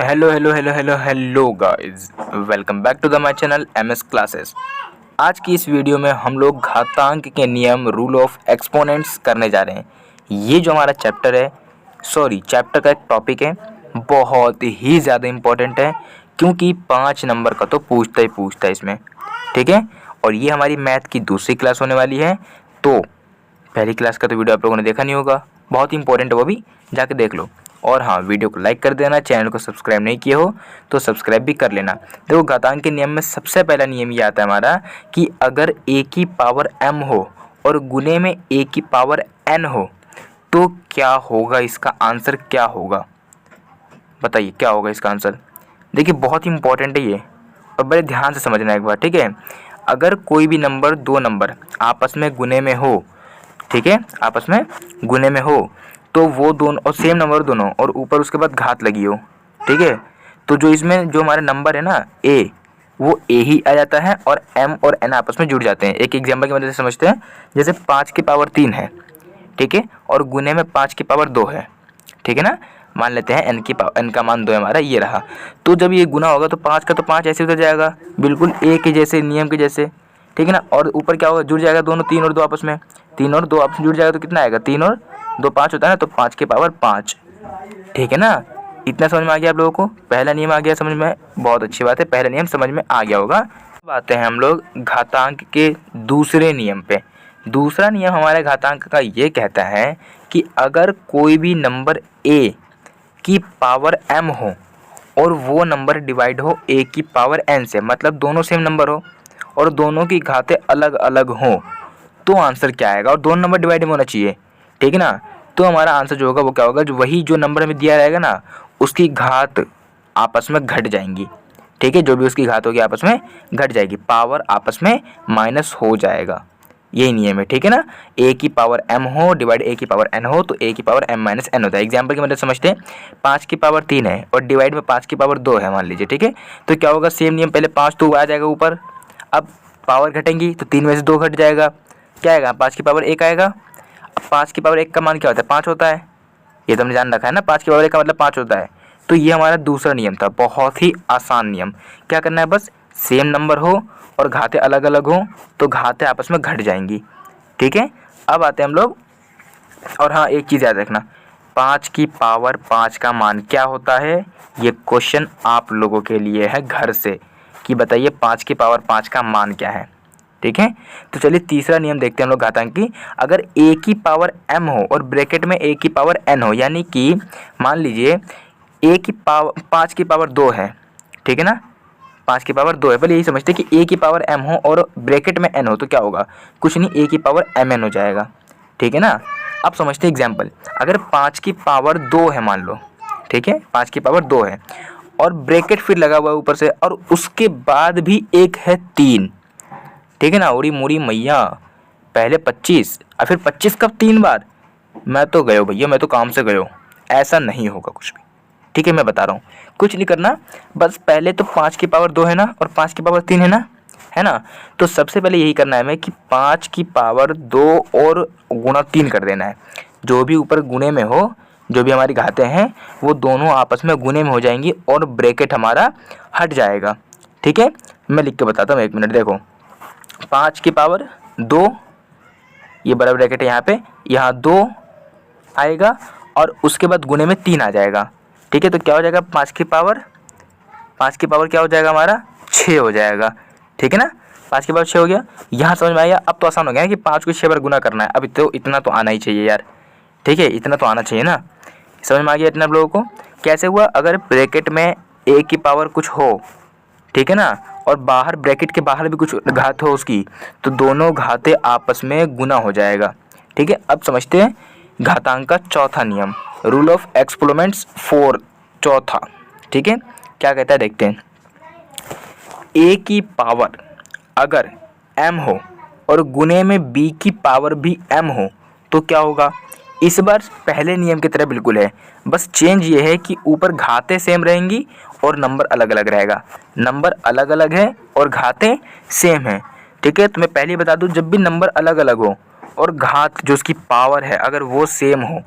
Hello guys, welcome back to the my channel MS classes. आज की इस video में हम लोग घातांक के नियम रूल ऑफ एक्सपोनेंट्स करने जा रहे हैं। ये जो हमारा चैप्टर का एक टॉपिक है, बहुत ही ज़्यादा इम्पोर्टेंट है क्योंकि 5 नंबर का तो पूछता है इसमें, ठीक है। और ये हमारी मैथ की दूसरी क्लास होने वाली है, तो पहली क्लास का तो वीडियो आप लोगों ने देखा नहीं होगा, बहुत इंपॉर्टेंट है, वो भी जाके देख लो। और हाँ, वीडियो को लाइक कर देना, चैनल को सब्सक्राइब नहीं किए हो तो सब्सक्राइब भी कर लेना। देखो, घातांक के नियम में सबसे पहला नियम ये आता है हमारा कि अगर a की पावर m हो और गुने में a की पावर n हो तो क्या होगा, इसका आंसर क्या होगा, बताइए क्या होगा इसका आंसर। देखिए, बहुत इंपॉर्टेंट है ये और बड़े ध्यान से समझना एक बार, ठीक है। अगर कोई भी नंबर, दो नंबर आपस में गुने में हो, ठीक है, आपस में गुने में हो, तो वो दोनों और सेम नंबर दोनों और ऊपर उसके बाद घात लगी हो, ठीक है, तो जो इसमें जो हमारा नंबर है ना a, वो a ही आ जाता है और m और n आपस में जुड़ जाते हैं। एक एग्जांपल की मदद से समझते हैं, जैसे 5 की पावर 3 है, ठीक है, और गुने में 5 की पावर 2 है, ठीक है ना। मान लेते हैं n का मान 2 है हमारा, ये रहा। तो जब ये गुना होगा तो 5 का तो 5 ऐसे उधर जाएगा, बिल्कुल a के जैसे, नियम के जैसे, ठीक है ना। और ऊपर क्या होगा, जुड़ जाएगा दोनों, 3 और 2 आपस में, 3 और 2 आपस में जुड़ जाएगा तो कितना आएगा, 3 और 2 5 होता है ना, तो 5 की पावर 5, ठीक है ना। इतना समझ में आ गया आप लोगों को, पहला नियम आ गया समझ में, बहुत अच्छी बात है, पहला नियम समझ में आ गया होगा। अब आते हैं हम लोग घातांक के दूसरे नियम पे। दूसरा नियम हमारे घातांक का ये कहता है कि अगर कोई भी नंबर a की पावर m हो और वो नंबर डिवाइड हो a की पावर n से, मतलब दोनों सेम नंबर हो और दोनों की घातें अलग अलग हों, तो आंसर क्या आएगा। और दोनों नंबर डिवाइड में होना चाहिए, ठीक है ना। तो हमारा आंसर जो होगा वो क्या होगा, जो वही जो नंबर हमें दिया रहेगा ना, उसकी घात आपस में घट जाएंगी, ठीक है, जो भी उसकी घात होगी आपस में घट जाएगी, पावर आपस में माइनस हो जाएगा, यही नियम है, ठीक है ना। a की पावर m हो डिवाइड a की पावर n हो तो a की पावर m माइनस n होता है। एग्जाम्पल की मदद समझते हैं, 5 की पावर 3 है और डिवाइड में 5 की पावर 2 है मान लीजिए, ठीक है। तो क्या होगा, सेम नियम, पहले 5 तो आ जाएगा ऊपर, अब पावर घटेंगी तो 3 में से 2 घट जाएगा, क्या आएगा, 5 की पावर 1 आएगा। अब 5 की पावर 1 का मान क्या होता है, 5 होता है, ये तो हमने जान रखा है ना, 5 की पावर 1 का मतलब 5 होता है। तो ये हमारा दूसरा नियम था, बहुत ही आसान नियम। क्या करना है, बस सेम नंबर हो और घातें अलग अलग हो तो घातें आपस में घट जाएंगी, ठीक है। अब आते हैं हम लोग, और हाँ, एक चीज़ याद रखना, 5 की पावर 5 का मान क्या होता है, ये क्वेश्चन आप लोगों के लिए है घर से, कि बताइए 5 की पावर 5 का मान क्या है, ठीक है। तो चलिए तीसरा नियम देखते हैं हम लोग घातांक की। अगर a की पावर m हो और ब्रैकेट में a की पावर n हो, यानी कि मान लीजिए a की पावर 5 की पावर 2 है, ठीक है ना, 5 की पावर 2 है, पहले यही समझते हैं कि a की पावर m हो और ब्रैकेट में n हो तो क्या होगा, कुछ नहीं, a की पावर mn हो जाएगा, ठीक है ना। अब समझते हैं एग्जाम्पल, अगर 5 की पावर 2 है मान लो, ठीक है, 5 की पावर 2 है और ब्रैकेट फिर लगा हुआ है ऊपर से, और उसके बाद भी एक है 3, ठीक है ना। उड़ी मुड़ी मैया, पहले 25 और फिर 25 कब 3 बार, मैं तो गयो भैया, मैं तो काम से गयो, ऐसा नहीं होगा कुछ भी, ठीक है। मैं बता रहा हूँ, कुछ नहीं करना, बस पहले तो 5 की पावर 2 है ना और 5 की पावर 3 है ना, तो सबसे पहले यही करना है हमें कि 5 की पावर 2 और गुणा 3 कर देना है। जो भी ऊपर गुणे में हो, जो भी हमारी घातें हैं वो दोनों आपस में गुणे में हो जाएंगी और ब्रैकेट हमारा हट जाएगा, ठीक है। मैं लिख के बताता हूँ, 1 मिनट, देखो, 5 की पावर 2, ये बड़ा ब्रैकेट है यहाँ पे, यहाँ 2 आएगा और उसके बाद गुणे में 3 आ जाएगा, ठीक है। तो क्या हो जाएगा, 5 की पावर क्या हो जाएगा हमारा, 6 हो जाएगा, ठीक है ना। 5 की पावर 6 हो गया, यहाँ समझ में आया। अब तो आसान हो गया कि 5 को 6 बार गुना करना है, अब तो इतना तो आना ही चाहिए यार, ठीक है, इतना तो आना चाहिए ना, समझ में आ गया इतना आप लोगों को। कैसे हुआ, अगर ब्रैकेट में a की पावर कुछ हो, ठीक है ना, और बाहर ब्रैकेट के बाहर भी कुछ घात हो उसकी, तो दोनों घातें आपस में गुना हो जाएगा, ठीक है। अब समझते हैं घातांक का चौथा नियम, रूल ऑफ एक्सपोनेंट्स 4, चौथा, ठीक है, क्या कहता है देखते हैं। a की पावर अगर m हो और गुने में b की पावर भी m हो तो क्या होगा। इस बार पहले नियम की तरह बिल्कुल है, बस चेंज ये है कि ऊपर घातें सेम रहेंगी और नंबर अलग अलग रहेगा, नंबर अलग अलग है और घातें सेम है, ठीक है। तो मैं पहले बता दूं, जब भी नंबर अलग अलग हो और घात जो उसकी पावर है अगर वो सेम हो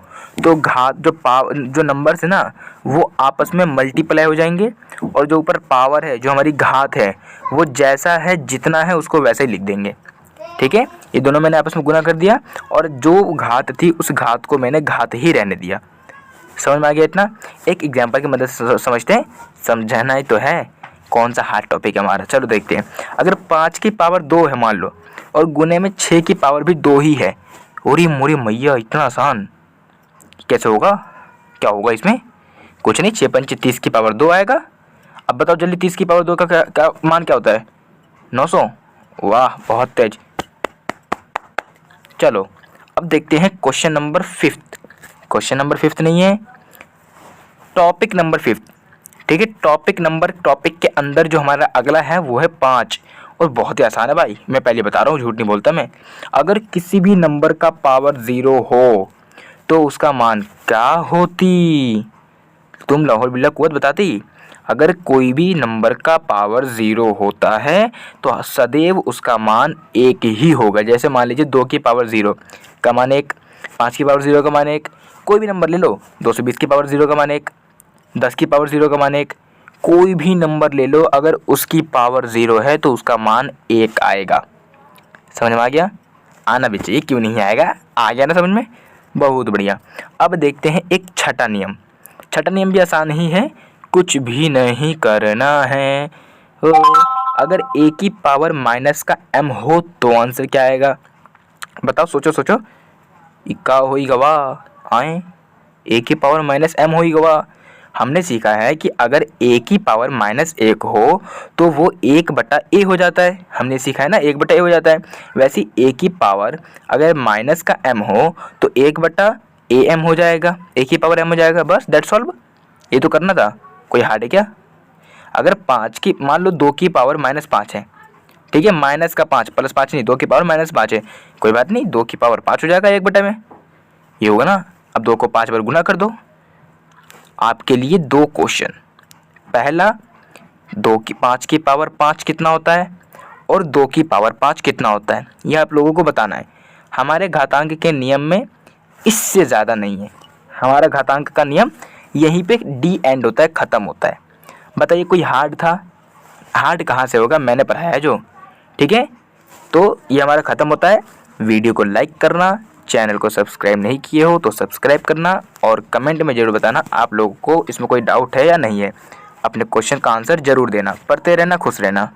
तो घात जो नंबर्स है ना वो आपस में मल्टीप्लाई हो जाएंगे, और जो ऊपर पावर है जो हमारी घात है वो जैसा है जितना है उसको वैसे ही लिख देंगे। ठीक है, ये दोनों मैंने आपस में गुना कर दिया और जो घात थी उस घात को मैंने घात ही रहने दिया। समझ में आ गया इतना? एक एग्जाम्पल की मदद से समझते हैं, समझाना ही तो है, कौन सा हार्ड टॉपिक है हमारा। चलो देखते हैं। अगर 5 की पावर 2 है मान लो, और गुने में 6 की पावर भी 2 ही है, ओरी मोरी मैया इतना आसान कैसे होगा? क्या होगा इसमें? कुछ नहीं, 6 पंचे 30 की पावर 2 आएगा। अब बताओ जल्दी, 30 की पावर 2 का क्या मान क्या होता है? 900। वाह बहुत तेज। चलो अब देखते हैं क्वेश्चन नंबर 5। क्वेश्चन नंबर 5 नहीं है, टॉपिक नंबर 5। ठीक है, टॉपिक के अंदर जो हमारा अगला है वो है 5, और बहुत ही आसान है भाई, मैं पहले बता रहा हूँ, झूठ नहीं बोलता मैं। अगर किसी भी नंबर का पावर 0 हो तो उसका मान क्या होती? तुम लाहौल बिल्ला कुव्वत बताती। अगर कोई भी नंबर का पावर 0 होता है तो सदैव उसका मान 1 ही होगा। जैसे मान लीजिए 2 की पावर 0 का मान 1, 5 की पावर 0 का मान 1, कोई भी नंबर ले लो, 220 की पावर 0 का मान 1, 10 की पावर 0 का मान 1, कोई भी नंबर ले लो, अगर उसकी पावर 0 है तो उसका मान 1 आएगा। समझ में आ गया? आना भी चाहिए, क्यों नहीं आएगा? आ गया ना समझ में? बहुत बढ़िया। अब देखते हैं एक छठा नियम। छठा नियम भी आसान ही है, कुछ भी नहीं करना है। अगर a की पावर माइनस का m हो तो आंसर क्या आएगा? बताओ, सोचो सोचो। इक्का होई गवा आए, a की पावर माइनस m होई गवा। हमने सीखा है कि अगर a की पावर माइनस 1 हो तो वो 1/a हो जाता है। हमने सीखा है ना, 1/a हो जाता है। वैसे a की पावर अगर माइनस का m हो तो 1/am हो जाएगा, a की पावर m हो जाएगा। बस दैट्स सॉल्व। ये तो करना था, कोई हार्ड है क्या? अगर 5 की मान लो 2 की पावर -5 है, ठीक है, माइनस का 5 प्लस 5 नहीं, 2 की पावर -5 है, कोई बात नहीं, 2 की पावर 5 हो जाएगा 1/में। ये होगा ना। अब 2 को 5 बार गुना कर दो। आपके लिए 2 क्वेश्चन। पहला, 5 की पावर 5 कितना होता है और 2 की पावर 5 कितना होता है, ये आप लोगों को बताना है। हमारे घातांक के नियम में इससे ज़्यादा नहीं है। हमारा घातांक का नियम यहीं पे डी एंड होता है, ख़त्म होता है। बताइए कोई हार्ड था? हार्ड कहाँ से होगा, मैंने पढ़ाया है जो। ठीक है, तो ये हमारा ख़त्म होता है। वीडियो को लाइक करना, चैनल को सब्सक्राइब नहीं किए हो तो सब्सक्राइब करना, और कमेंट में ज़रूर बताना आप लोगों को इसमें कोई डाउट है या नहीं है। अपने क्वेश्चन का आंसर ज़रूर देना। पढ़ते रहना, खुश रहना।